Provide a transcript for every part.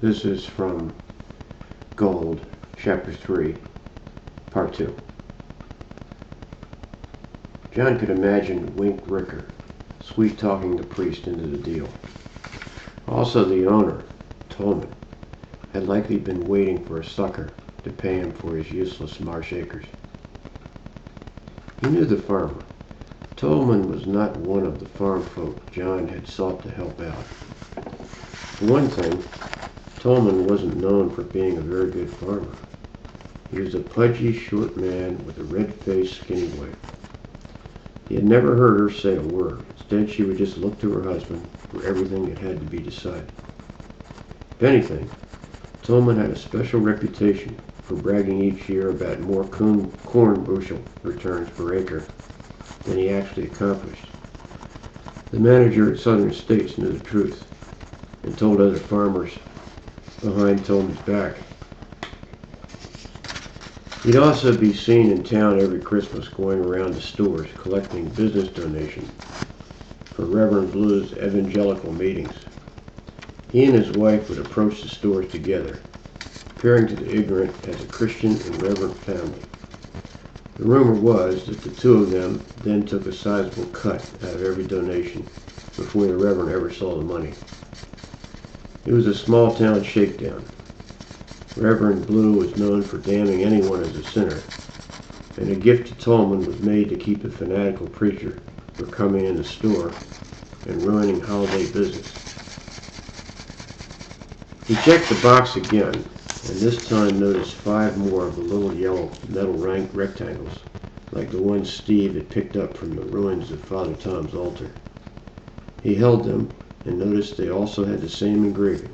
This is from Gold, Chapter 3, Part 2. John could imagine Wink Ricker sweet-talking the priest into the deal. Also, the owner, Tolman, had likely been waiting for a sucker to pay him for his useless marsh acres. He knew the farmer. Tolman was not one of the farm folk John had sought to help out. For one thing, Tolman wasn't known for being a very good farmer. He was a pudgy, short man with a red-faced, skinny wife. He had never heard her say a word. Instead, she would just look to her husband for everything that had to be decided. If anything, Tolman had a special reputation for bragging each year about more corn bushel returns per acre than he actually accomplished. The manager at Southern States knew the truth and told other farmers behind Tolman's back. He'd also be seen in town every Christmas going around the stores collecting business donations for Reverend Blue's evangelical meetings. He and his wife would approach the stores together, appearing to the ignorant as a Christian and reverent family. The rumor was that the two of them then took a sizable cut out of every donation before the Reverend ever saw the money. It was a small-town shakedown. Reverend Blue was known for damning anyone as a sinner, and a gift to Tolman was made to keep the fanatical preacher from coming in the store and ruining holiday business. He checked the box again, and this time noticed 5 more of the little yellow metal rectangles, like the ones Steve had picked up from the ruins of Father Tom's altar. He held them and noticed they also had the same engraving.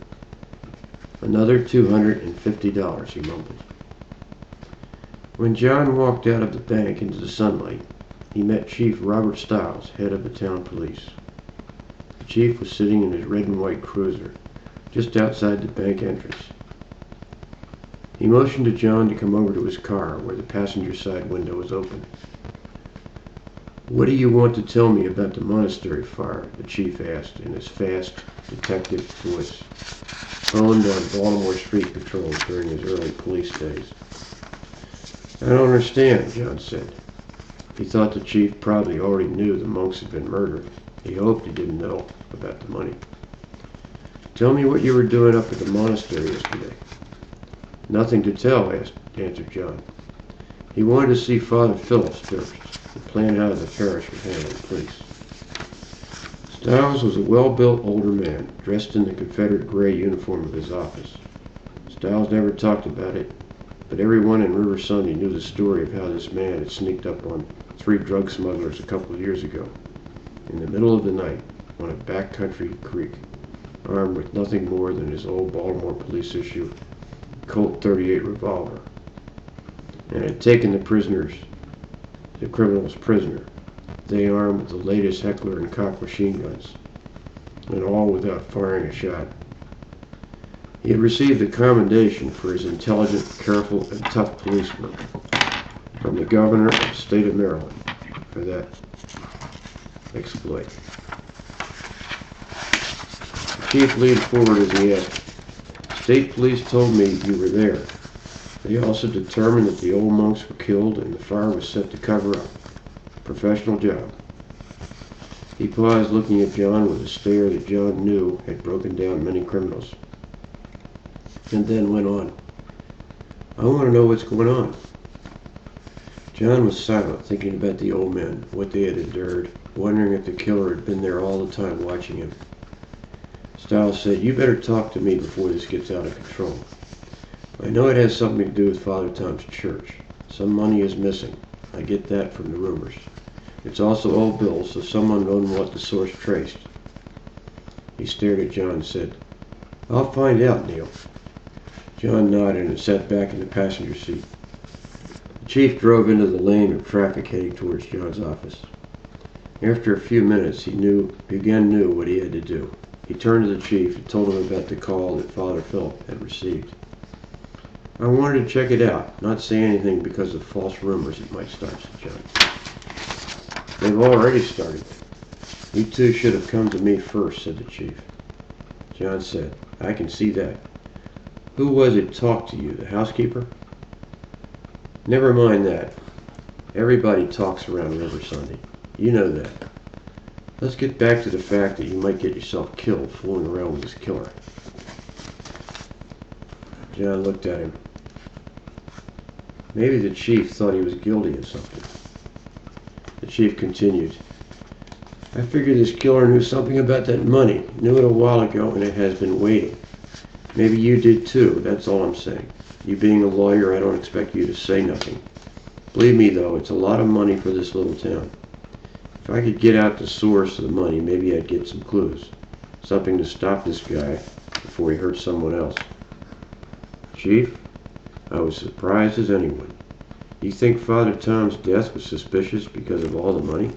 "Another $250, he mumbled. When John walked out of the bank into the sunlight, he met Chief Robert Stiles, head of the town police. The chief was sitting in his red and white cruiser, just outside the bank entrance. He motioned to John to come over to his car, where the passenger side window was open. "What do you want to tell me about the monastery fire?" the chief asked in his fast, detective voice, honed on Baltimore street patrols during his early police days. "I don't understand," John said. He thought the chief probably already knew the monks had been murdered. He hoped he didn't know about the money. "Tell me what you were doing up at the monastery yesterday." "Nothing to tell," answered John. He wanted to see Father Phillips first and plan how the parish would handle the police. Stiles was a well-built older man, dressed in the Confederate gray uniform of his office. Stiles never talked about it, but everyone in River Sunday knew the story of how this man had sneaked up on 3 drug smugglers a couple of years ago, in the middle of the night, on a backcountry creek, armed with nothing more than his old Baltimore police issue Colt .38 revolver, and had taken the criminals prisoner, they armed with the latest Heckler and Koch machine guns, and all without firing a shot. He had received a commendation for his intelligent, careful, and tough police work from the governor of the state of Maryland for that exploit. The chief leaned forward as he asked, "State police told me you were there. They also determined that the old monks were killed and the fire was set to cover up. Professional job." He paused, looking at John with a stare that John knew had broken down many criminals, and then went on, "I want to know what's going on." John was silent, thinking about the old men, what they had endured, wondering if the killer had been there all the time watching him. Stiles said, "You better talk to me before this gets out of control. I know it has something to do with Father Tom's church. Some money is missing. I get that from the rumors. It's also old bills, so someone won't want the source traced." He stared at John and said, "I'll find out, Neil." John nodded and sat back in the passenger seat. The chief drove into the lane of traffic heading towards John's office. After a few minutes, he again knew what he had to do. He turned to the chief and told him about the call that Father Philip had received. "I wanted to check it out, not say anything because of false rumors it might start," said John. "They've already started. You two should have come to me first," said the chief. John said, "I can see that. Who was it talked to you, the housekeeper? Never mind that. Everybody talks around River Sunday. You know that. Let's get back to the fact that you might get yourself killed fooling around with this killer. John looked at him. Maybe the chief thought he was guilty of something. The chief continued. I figure this killer knew something about that money, knew it a while ago, and it has been waiting. Maybe you did too, that's all I'm saying. You being a lawyer, I don't expect you to say nothing. Believe me though, it's a lot of money for this little town. If I could get out the source of the money, maybe I'd get some clues. Something to stop this guy before he hurts someone else. Chief, I was surprised as anyone. You think Father Tom's death was suspicious because of all the money?